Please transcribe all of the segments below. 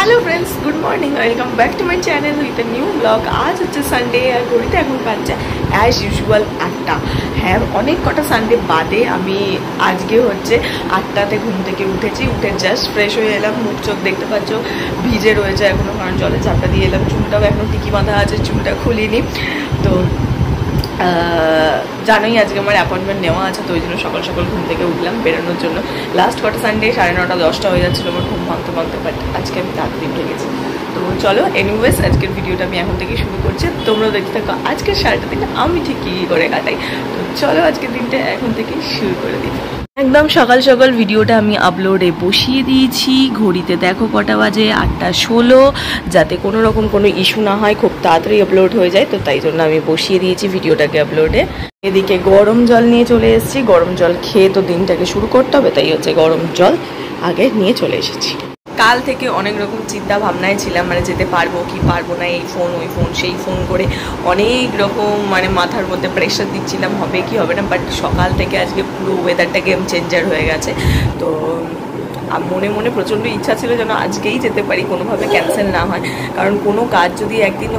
Hello friends good morning welcome back to my channel with a new blog. आज হচ্ছে Sunday আর ঘড়িতে এখন বাজছে অ্যাজ ইউজুয়াল 8টা। হ্যাঁ, অনেক কটা সানডে বাদে আমি আজকে হচ্ছে 8টাতে ঘুম থেকে উঠেছি। উঠে জাস্ট ফ্রেশ হয়ে এলাম, মুখ চোখ দেখতে পাচ্ছ ভিজে রয়েছে এখনও, কারণ জলে ঝাপটা দিয়ে এলাম। চুলটাও এখনও টিকি বাঁধা আছে, চুলটা খুলিনি। তো জানোই আজকে আমার অ্যাপয়েন্টমেন্ট নেওয়া আছে, তো ওই জন্য সকাল সকাল ঘুম থেকে উঠলাম বেরোনোর জন্য। লাস্ট কটা সানডে 9:30 10টা হয়ে যাচ্ছিলো আমার ঘুম ভাঙতে ভাঙতে, বাট আজকে আমি তাড়াতাড়ি উঠে গেছি। তো চলো এনিওয়েজ আজকের ভিডিওটা আমি এখন থেকে শুরু করছি, তোমরা দেখতে থাকো আজকের সারাটা দিন আমি ঠিক কী করে কাটাই। তো চলো আজকের দিনটা এখন থেকে শুরু করে দিই। একদম সকাল সকাল ভিডিওটা আমি আপলোডে বসিয়ে দিয়েছি। ঘড়িতে দেখো কটা বাজে, 8:16, যাতে কোনো রকম কোনো ইস্যু না হয়, খুব তাড়াতাড়ি আপলোড হয়ে যায়। তো তাই জন্য আমি বসিয়ে দিয়েছি ভিডিওটাকে আপলোডে। এদিকে গরম জল নিয়ে চলে এসেছি, গরম জল খেয়ে তো দিনটাকে শুরু করতে হবে, তাই হচ্ছে গরম জল আগে নিয়ে চলে এসেছি। কাল থেকে অনেক রকম চিন্তা ভাবনায় ছিলাম, মানে যেতে পারবো কি পারবো না, এই ফোন ওই ফোন সেই ফোন করে অনেক রকম মানে মাথার মধ্যে প্রেশার দিচ্ছিলাম হবে কি হবে না। বাট সকাল থেকে আজকে পুরো ওয়েদারটা গেম চেঞ্জার হয়ে গেছে। তো মনে মনে প্রচণ্ড ইচ্ছা ছিল যেন আজকেই যেতে পারি, কোনোভাবে ক্যান্সেল না হয়। কারণ কোনো কাজ যদি একদিন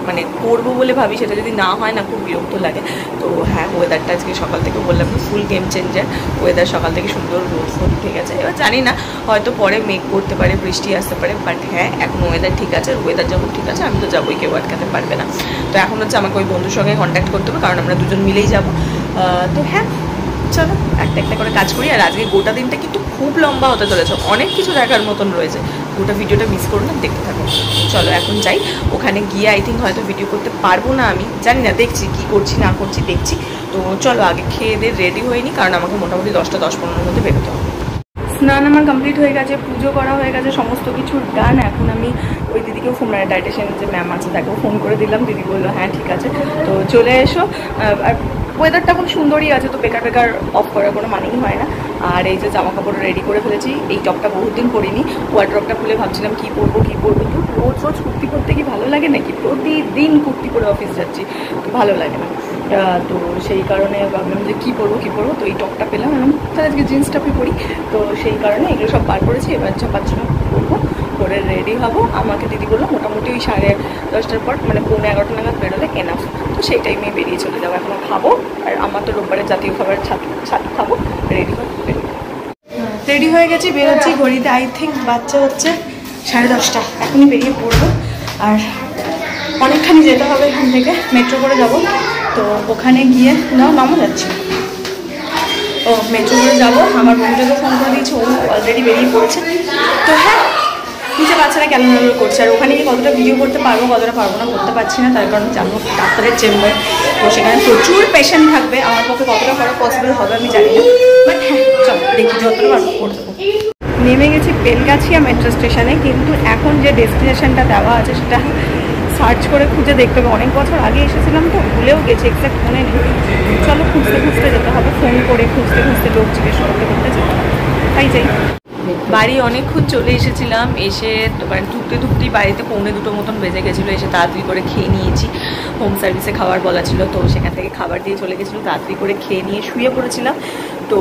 মানে করবো বলে ভাবি, সেটা যদি না হয় না, খুব বিরক্ত লাগে। তো হ্যাঁ, ওয়েদারটা আজকে সকাল থেকে বললাম না ফুল গেম চেঞ্জার। ওয়েদার সকাল থেকে সুন্দর রোদ ফোদ ঠিক আছে। এবার জানি না, হয়তো পরে মেঘ করতে পারে, বৃষ্টি আসতে পারে, বাট হ্যাঁ এখন ওয়েদার ঠিক আছে। ওয়েদার যখন ঠিক আছে আমি তো যাবোই, কেউ আটকাতে পারবে না। তো এখন হচ্ছে আমাকে ওই বন্ধুর সঙ্গে কন্ট্যাক্ট করতে হবে, কারণ আমরা দুজন মিলেই যাবো। তো হ্যাঁ চলো একটা একটা করে কাজ করি। আর আজকে গোটা দিনটা কিন্তু খুব লম্বা হতে চলেছে, অনেক কিছু দেখার মতন রয়েছে। গোটা ভিডিওটা মিস করো না, দেখতে থাকো। চলো এখন যাই, ওখানে গিয়ে আই থিঙ্ক হয়তো ভিডিও করতে পারবো না, আমি জানি না, দেখছি কি করছি না করছি দেখছি। তো চলো আগে খেয়ে দিয়ে রেডি হয়নি, কারণ আমাকে মোটামুটি 10টা 10-15 মধ্যে বেরোতে হবে। স্নান আমার কমপ্লিট হয়ে গেছে, পুজো করা হয়ে গেছে, সমস্ত কিছু ডান। এখন আমি ওই দিদিকেও ফোন, মানে ডায়েটিশিয়ান যে ম্যাম আছে তাকেও ফোন করে দিলাম। দিদি বললো হ্যাঁ ঠিক আছে, তো চলে এসো। আর ওয়েদারটা খুব সুন্দরই আছে, তো বেকার বেকার অফ করার কোনো মানেই হয় না। আর এই যে জামা কাপড় রেডি করে ফেলেছি, এই টপটা বহুত দিন পরিনি, ওয়ার্ড্রপটা খুলে ভাবছিলাম কী পরবো কী পরবো। তো রোজ রোজ কুর্তি পরতে কি ভালো লাগে নাকি? প্রতিদিন কুর্তি পরে অফিস যাচ্ছি, তো ভালো লাগে না। তো সেই কারণে ভাবলাম যে কী পরবো কী পরবো, তো এই টপটা পেলাম, তাহলে আজকে জিন্স টপই পরি। তো সেই কারণে এগুলো সব বার করেছি। এবার চাপাচ্ছনা করবো, করে রেডি হবো। আমাকে দিদি বললো মোটামুটি ওই 10:30টার পর, মানে 11:45 নাগাদ বেরোলে এনাফ। তো সেই টাইমে বেরিয়ে চলে যাবো। এখনও খাবো, আর আমার তো রোববারের জাতীয় খাবার ছাতু খাবো। রেডি হয়ে গেছি, বেরোচ্ছি। ঘড়িতে আই থিঙ্ক বাচ্চা হচ্ছে 10:30, এখনই বেরিয়ে পড়বো। আর অনেকখানি যেতে হবে এখান থেকে, মেট্রো করে যাব। তো ওখানে গিয়ে নামা যাচ্ছি, ও মেট্রো করে যাবো। আমার বন্ধুটাকে ফোন করে দিয়েছি, ও অলরেডি বেরিয়ে পড়েছে। তো হ্যাঁ, নিচে বাচ্চারা ক্যালেন্ডার করছে। আর ওখানে গিয়ে কতটা ভিডিও করতে পারবো কতটা পারবো না করতে পারছি না, তার কারণ জানবো ডাক্তারের চেম্বার, তো সেখানে প্রচুর পেশেন্ট থাকবে। আমার পক্ষে কতটা করা পসিবল হবে আমি জানি না, বাট হ্যাঁ চলো দেখি যতটা পারবো করে দেবো। নেমে গেছি বেলগাছিয়া মেট্রো স্টেশনে, কিন্তু এখন যে ডেস্টিনেশনটা দেওয়া আছে সেটা সার্চ করে খুঁজে দেখতে হবে। অনেক বছর আগে এসেছিলাম তো ভুলেও গেছি, এক্সাক্ট মনে নেই। চলো খুঁজতে খুঁজতে যেতে হবে, ফোন করে খুঁজতে খুঁজতে লোক জিজ্ঞেস করতে করতে যেতে হবে। তাই যাই। বাড়ি অনেকক্ষণ চলে এসেছিলাম, এসে মানে ঢুকতেই বাড়িতে 1:45 মতন বেজে গেছিলো। এসে তাড়াতাড়ি করে খেয়ে নিয়েছি, হোম সার্ভিসে খাবার বলা ছিল, তো সেখান থেকে খাবার দিয়ে চলে গেছিলো। তাড়াতাড়ি করে খেয়ে নিয়ে শুয়ে পড়েছিলাম। তো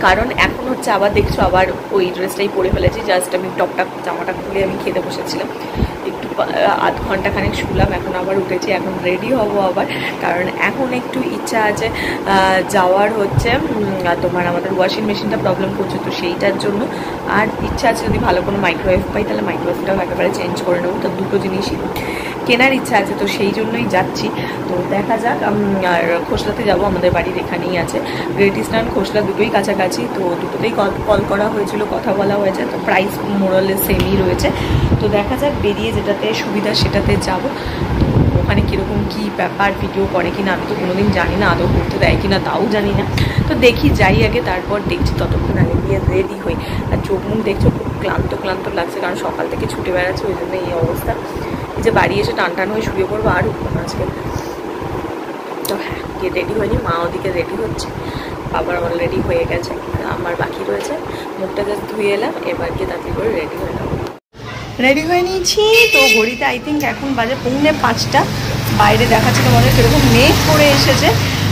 কারণ এখন হচ্ছে আবার দেখছো আবার ওই ড্রেসটাই পরে ফেলেছি, জাস্ট আমি টপটা জামাটা খুলে আমি খেতে বসেছিলাম। একটু আধ ঘন্টা খানিক শুলাম, এখন আবার উঠেছি, এখন রেডি হব আবার। কারণ এখন একটু ইচ্ছা আছে যাওয়ার হচ্ছে তোমার আমাদের ওয়াশিং মেশিনটা প্রবলেম করছে, তো সেইটার জন্য। আর ইচ্ছা আছে যদি ভালো কোনো মাইক্রোওয়েভ পাই তাহলে মাইক্রোওয়েভটাও একেবারে চেঞ্জ করে নেবো। তো দুটো জিনিসই কেনার ইচ্ছা আছে, তো সেই জন্যই যাচ্ছি। তো দেখা যাক। আর খোসলাতে যাব, আমাদের বাড়ির এখানেই আছে। গ্রেট ইস্টার্ন খোসলা দুটোই কাছাকাছি, তো দুটোতেই কল করা হয়েছিল, কথা বলা হয়েছে। তো প্রাইস মোরালে সেমই রয়েছে। তো দেখা যাক, বেরিয়ে যেটাতে সুবিধা সেটাতে যাব। ওখানে কীরকম কী ব্যাপার, ভিডিও করে কিনা আমি তো কোনোদিন জানি না, আদৌ করতে দেয় কিনা তাও জানি না। তো দেখি, যাই আগে, তারপর দেখছি। ততক্ষণ আগে গিয়ে রেডি হই। আর চোখ মুখ দেখছো খুব ক্লান্ত ক্লান্ত লাগছে, কারণ সকাল থেকে ছুটে বেড়াচ্ছে, ওই জন্য এই অবস্থা। এই যে বাড়ি এসে টান হয়ে শুয়ে পড়বো, আর উঠবো না আজকে। তো হ্যাঁ, গিয়ে রেডি হয়নি, মা ওদিকে রেডি হচ্ছে, বাবার অলরেডি হয়ে গেছে, আমার বাকি রয়েছে। মুখটা জাস্ট ধুয়ে এলাম, এবার গিয়ে তাড়াতাড়ি করে রেডি হয়ে যাবো। রেডি হয়ে নিয়েছি। তো ঘড়িতে আই থিঙ্ক এখন বাজে 4:45। বাইরে দেখাচ্ছে তোমাদের সেরকম মেঘ করে এসেছে।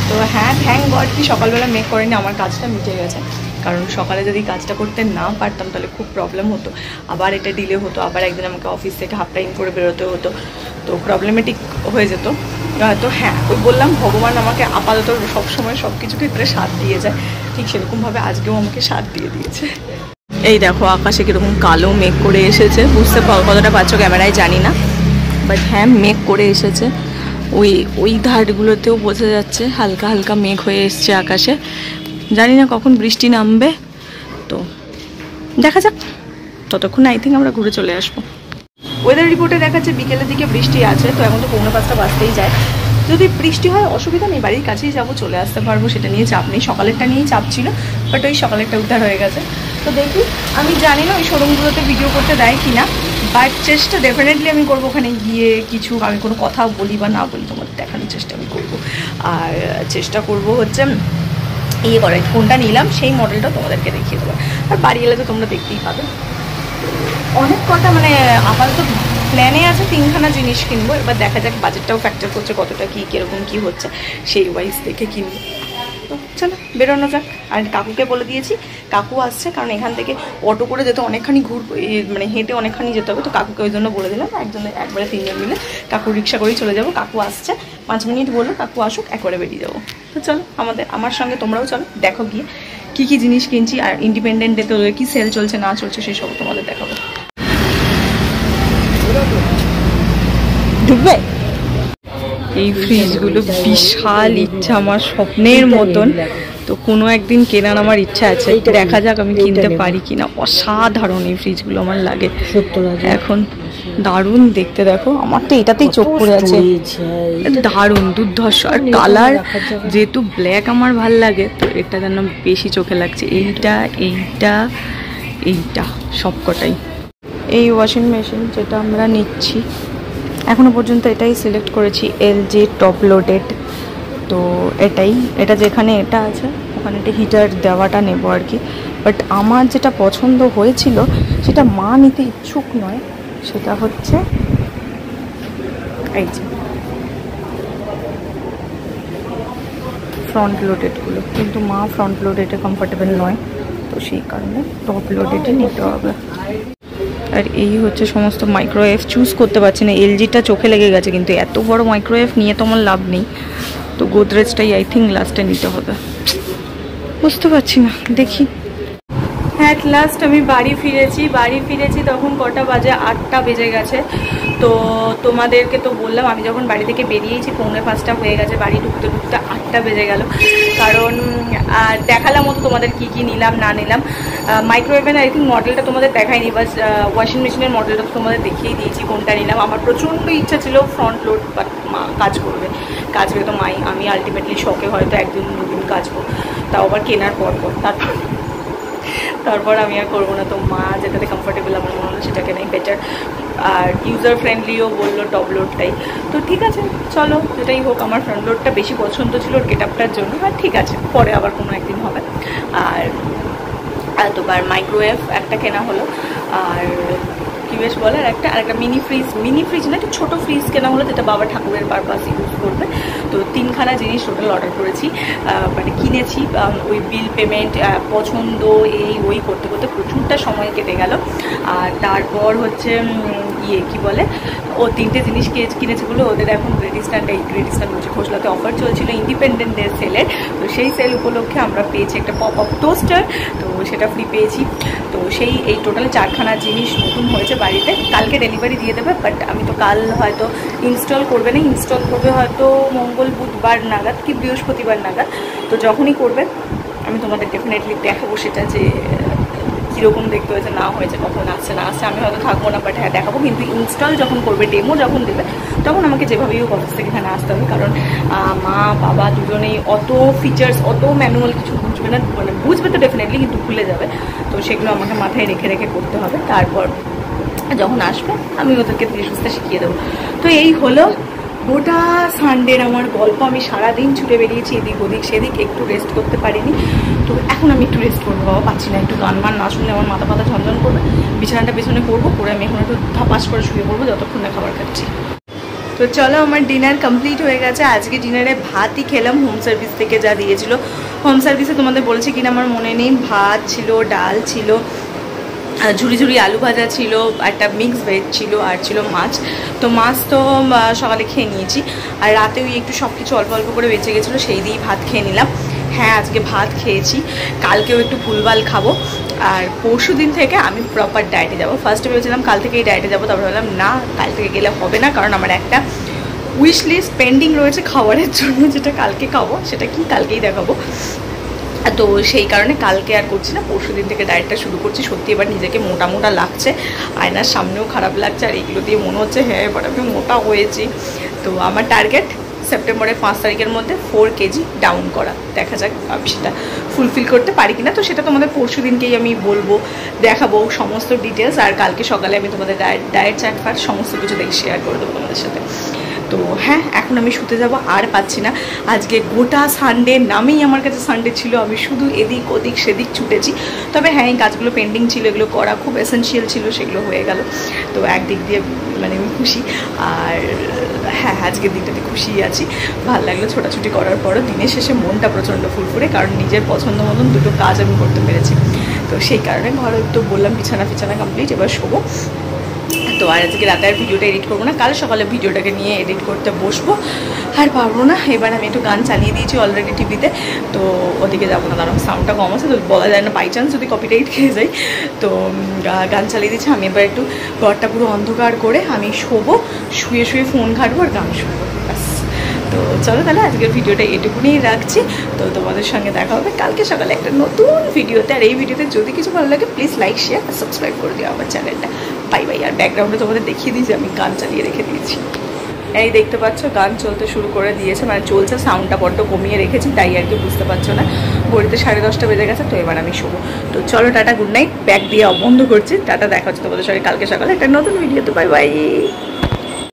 তো হ্যাঁ, থ্যাঙ্ক গড কি সকালবেলা মেঘ করেনি, আমার কাজটা মিটে গেছে। কারণ সকালে যদি কাজটা করতে না পারতাম তাহলে খুব প্রবলেম হতো, আবার এটা ডিলে হতো, আবার একদিন আমাকে অফিস থেকে হাফ টাইম করে বেরোতে হতো, তো প্রবলেমেটিক হয়ে যেত। তো হ্যাঁ, ওই বললাম ভগবান আমাকে আপাতত সবসময় সব কিছু ক্ষেত্রে সাথ দিয়ে যায়, ঠিক সেরকমভাবে আজকেও আমাকে সাথ দিয়ে দিয়েছে। এই দেখো আকাশে কীরকম কালো মেঘ করে এসেছে, বুঝতে কতটা পাচ্ছ ক্যামেরায় জানি না, বাট হ্যাঁ মেঘ করে এসেছে। ওই ধারগুলোতেও বোঝা যাচ্ছে হালকা হালকা মেঘ হয়ে এসছে আকাশে, জানি না কখন বৃষ্টি নামবে, তো দেখা যাক। ততক্ষণ আই থিঙ্ক আমরা ঘুরে চলে আসবো। ওয়েদার রিপোর্টে দেখাচ্ছে বিকেলের দিকে বৃষ্টি আছে, তো এখন তো 4:45 বাজতেই যায়। যদি বৃষ্টি হয় অসুবিধা নেই, বাড়ির কাছেই যাবো, চলে আসতে পারবো, সেটা নিয়ে চাপ নেই। সকালেরটা নিয়েই চাপ ছিল, বাট ওই সকালেরটা উদ্ধার হয়ে গেছে। তো দেখি, আমি জানি না ওই শোরুমগুলোতে ভিডিও করতে দেয় কি না, বাট চেষ্টা ডেফিনেটলি আমি করবো ওখানে গিয়ে কিছু আমি কোনো কথা বলি বা না বলি তোমাদের দেখানোর চেষ্টা আমি করবো। আর চেষ্টা করবো হচ্ছে ইয়ে করে কোনটা নিলাম সেই মডেলটা তোমাদেরকে দেখিয়ে দেবো। আর বাড়ি এলে তো তোমরা দেখতেই পাবে। অনেক কটা মানে আপাতত প্ল্যানে আছে 3খানা জিনিস কিনবো, এবার দেখা যাক বাজেটটাও ফ্যাক্টর করছে কতটা কী কীরকম কী হচ্ছে, সেই ওয়াইজ দেখে কিনবো। তো চলো বেরোনো যাক। আর কাকুকে বলে দিয়েছি, কাকু আসছে, কারণ এখান থেকে অটো করে যেতে অনেকখানি মানে হেঁটে অনেকখানি যেতে হবে, তো কাকুকে ওই জন্য বলে দিলাম একবারে 3জন মিলে কাকু রিক্সা করেই চলে যাবো। কাকু আসছে, 5 মিনিট বললো, কাকু আসুক একবারে বেরিয়ে যাবো। তো চলো আমার সঙ্গে তোমরাও চলো, দেখো গিয়ে কী কী জিনিস কিনছি, আর ইন্ডিপেন্ডেন্ট ডেতে কী সেল চলছে না চলছে সেসব তোমাদের দেখাবো। ঢুকবে এই ফ্রিজগুলো বিশাল ইচ্ছা আমার, স্বপ্নের মতন, তো কোনো একদিন কেনার আমার ইচ্ছা আছে, দেখা যাক আমি কিনতে পারি কিনা। অসাধারণ এই ফ্রিজগুলো আমার লাগে এখন, দারুণ দেখতে। দেখো আমার তো এটাতেই চোখ পড়ে আছে, দারুণ দুর্ধর্ষ। আর কালার যেহেতু ব্ল্যাক আমার ভাল লাগে, তো এটা যেন বেশি চোখে লাগছে। এইটা সবকটাই। এই ওয়াশিং মেশিন যেটা আমরা নিচ্ছি এখনো পর্যন্ত এটাই সিলেক্ট করেছি, LG টপ লোডেড। তো এটা যেখানে এটা আছে ওখানে একটা হিটার দেওয়াটা নেব আর কি। বাট আমার যেটা পছন্দ হয়েছিল সেটা মা নিতে ইচ্ছুক নয়, সেটা হচ্ছে এই যে ফ্রন্ট লোডেডগুলো, কিন্তু মা ফ্রন্ট লোডেডে কমফোর্টেবল নয়, তো সেই কারণে টপ লোডেডে নিতে হবে। আর এই হচ্ছে সমস্ত মাইক্রোওয়েভ, চুজ করতে পারছি না, LGটা চোখে লেগে গেছে, কিন্তু এত বড় মাইক্রোওয়েভ নিয়ে তো আমার লাভ নেই, তো গোদরেজটাই আই থিঙ্ক লাস্টে নিতে হবে, বুঝতে পারছি না, দেখি। অ্যাট লাস্ট আমি বাড়ি ফিরেছি তখন কটা বাজে, 8টা বেজে গেছে। তো তোমাদেরকে তো বললাম আমি যখন বাড়ি থেকে বেরিয়েছি 4:45 হয়ে গেছে, বাড়ি ঢুকতে 8টা বেজে গেল। কারণ দেখালাম মতো তোমাদের কি কি নিলাম না নিলাম। মাইক্রোওয়েভের আই থিঙ্ক মডেলটা তোমাদের দেখাইনি, বাস ওয়াশিং মেশিনের মডেলটা তো তোমাদের দেখিয়ে দিয়েছি কোনটা নিলাম। আমার প্রচণ্ড ইচ্ছা ছিল ফ্রন্ট লোড, বাট মা কাজবে তো মাই, আমি আলটিমেটলি শখে হয়তো 1-2 দিন কাজবো, তাও আবার কেনার পর তারপর আমি আর করবো না। তো মা যেটাতে কমফোর্টেবল আমার মনে হলো সেটাকে নেই বেটার, আর ইউজার ফ্রেন্ডলিও বললো টপ লোডটাই। তো ঠিক আছে চলো, যেটাই হোক, আমার ফ্রন্ট লোডটা বেশি পছন্দ ছিল ওর গেটআপটার জন্য, আর ঠিক আছে পরে আবার কোনো একদিন হবে। আর এতবার মাইক্রোওয়েভ একটা কেনা হলো, আর কি বেশ বলে আর একটা মিনি ফ্রিজ না, একটা ছোটো ফ্রিজ কেনা হলো, যেটা বাবা ঠাকুরের পারপাস ইউজ করবে। তো 3খানা জিনিস টোটাল অর্ডার করেছি, মানে কিনেছি। ওই বিল পেমেন্ট পছন্দ ওই করতে করতে প্রচুরটা সময় কেটে গেল। আর তারপর হচ্ছে কি বলে, ও 3টে জিনিস কিনেছে বলে ওদের এখন গ্রেট ইস্টার্ন হচ্ছে খোসলাতে অফার চলছিল ইন্ডিপেন্ডেন্ট ডে সেলের। তো সেই সেল উপলক্ষে আমরা পেয়েছি একটা পপ আপ টোস্টার, তো সেটা ফ্রি পেয়েছি। তো এই টোটাল 4খানা জিনিস নতুন হয়েছে বাড়িতে, কালকে ডেলিভারি দিয়ে দেবে, বাট আমি তো কাল হয়তো ইনস্টল করবে হয়তো মঙ্গল বুধবার নাগাদ কি বৃহস্পতিবার নাগাদ। তো যখনই করবে আমি তোমাদের ডেফিনেটলি দেখাবো সেটা, যে কীরকম দেখতে হয়েছে না হয়েছে, কখন আসছে না আসছে। আমি হয়তো থাকবো না, বাট হ্যাঁ দেখাবো। কিন্তু ইনস্টল যখন করবে, ডেমো যখন দেবে, তখন আমাকে যেভাবেই হোক অফিস থেকে এখানে আসতে হবে, কারণ মা বাবা দুজনেই অত ফিচার্স অত ম্যানুয়াল কিছু বুঝবে না, মানে বুঝবে তো ডেফিনেটলি, কিন্তু ভুলে যাবে। তো সেগুলো আমাকে মাথায় রেখে করতে হবে। তারপর যখন আসবে আমি ওদেরকে ধীরে সুস্থে শিখিয়ে দেবো। তো এই হলো গোটা সানডের আমার গল্প। আমি সারাদিন ছুটে বেরিয়েছি এদিক ওদিক সেদিক, একটু রেস্ট করতে পারিনি। তো এখন আমি একটু রেস্ট করবো, বাবা পাচ্ছি না, একটু গান না শুনলে আমার মাথা ঝনঝন করবে। বিছানাটা পেছনে করবো, করে আমি এখন একটু ধাপাস করে শুয়ে পড়বো যতক্ষণ না খাবার খাচ্ছি। তো চলো, আমার ডিনার কমপ্লিট হয়ে গেছে। আজকে ডিনারে ভাতই খেলাম, হোম সার্ভিস থেকে যা দিয়েছিল। হোম সার্ভিসে তোমাদের বলেছি কিনা আমার মনে নেই, ভাত ছিল, ডাল ছিল, ঝুড়ি ঝুড়ি আলু ভাজা ছিল, একটা মিক্স ভেজ ছিল, আর ছিল মাছ। তো মাছ তো সকালে খেয়ে নিয়েছি, আর রাতে ওই একটু সব কিছু অল্প অল্প করে বেঁচে গেছিলো, সেই দিয়েই ভাত খেয়ে নিলাম। হ্যাঁ, আজকে ভাত খেয়েছি, কালকেও একটু ভুলভাল খাবো, আর পরশু দিন থেকে আমি প্রপার ডায়েটে যাবো। ফার্স্টে ভেবেছিলাম কাল থেকেই ডায়েটে যাবো, তারপরে ভাবলাম না, কাল থেকে গেলে হবে না, কারণ আমার একটা উইশ লিস্ট পেন্ডিং রয়েছে খাবারের জন্য, যেটা কালকে খাবো, সেটা কি কালকেই দেখাবো। তো সেই কারণে কালকে আর করছি না, পরশু দিন থেকে ডায়েটটা শুরু করছি। সত্যি এবার নিজেকে মোটা মোটা লাগছে, আয়নার সামনেও খারাপ লাগছে, আর এগুলো দিয়ে মনে হচ্ছে হ্যাঁ এবার আমি মোটা হয়েছি। তো আমার টার্গেট সেপ্টেম্বরের 5 তারিখের মধ্যে 4 কেজি ডাউন করা। দেখা যাক আমি সেটা ফুলফিল করতে পারি কিনা। তো সেটা তোমাদের পরশু দিনকেই আমি বলবো, দেখাবো সমস্ত ডিটেলস, আর কালকে সকালে আমি তোমাদের ডায়েট চার্ট ফার্ট সমস্ত কিছু দেখে শেয়ার করে দেবো তোমাদের সাথে। তো হ্যাঁ, এখন আমি শুতে যাব, আর পাচ্ছি না। আজকে গোটা সানডে নামেই আমার কাছে সানডে ছিল, আমি শুধু এদিক ওদিক সেদিক ছুটেছি। তবে হ্যাঁ, এই কাজগুলো পেন্ডিং ছিল, এগুলো করা খুব এসেন্সিয়াল ছিল, সেগুলো হয়ে গেল। তো একদিক দিয়ে মানে আমি খুশি, আর হ্যাঁ আজকের দিনটাতে খুশি আছি। ভালো লাগলো ছোটাছুটি করার পরও, দিনের শেষে মনটা প্রচণ্ড ফুরফুরে, কারণ নিজের পছন্দ মতন দুটো কাজ আমি করতে পেরেছি। তো সেই কারণে ঘরে তো বললাম বিছানা কমপ্লিট, এবার শোবো। তো আর আজকে রাতে আর ভিডিওটা এডিট করবো না, কাল সকালে ভিডিওটাকে নিয়ে এডিট করতে বসবো, আর পারবো না। এবার আমি একটু গান চালিয়ে দিয়েছি অলরেডি টিভিতে, তো ওদিকে যাবো না, কারণ সাউন্ডটা কম আছে, তো বলা যায় না, বাই চান্স যদি কপিরাইট খেয়ে যাই। তো গান চালিয়ে দিচ্ছি, আমি এবার একটু ঘরটা পুরো অন্ধকার করে আমি শোবো, শুয়ে শুয়ে ফোন ঘাটবো আর গান শুনবো, ব্যাস। তো চলো তাহলে আজকের ভিডিওটা এটুকুনি রাখছি। তো তোমাদের সঙ্গে দেখা হবে কালকে সকালে একটা নতুন ভিডিওতে। আর এই ভিডিওতে যদি কিছু ভালো লাগে প্লিজ লাইক শেয়ার আর সাবস্ক্রাইব করে দিও আমার চ্যানেলটা। Bye bye. আর ব্যাকগ্রাউন্ডে তোমাদের দেখিয়ে দিয়েছি আমি গান চালিয়ে রেখে দিয়েছি, এই দেখতে পাচ্ছ গান চলতে শুরু করে দিয়েছে, মানে চলছে, সাউন্ডটা বড্ড কমিয়ে রেখেছি, তাই আর কি বুঝতে পারছো না। ঘড়িতে 10:30 বেজে গেছে। তো এবার আমি শোবো। তো চলো টাটা, গুড নাইট। ব্যাক দিয়ে বন্ধ করছি, টাটা, দেখা হচ্ছে তোমাদের সঙ্গে কালকে সকালে একটা নতুন ভিডিওতে। Bye bye.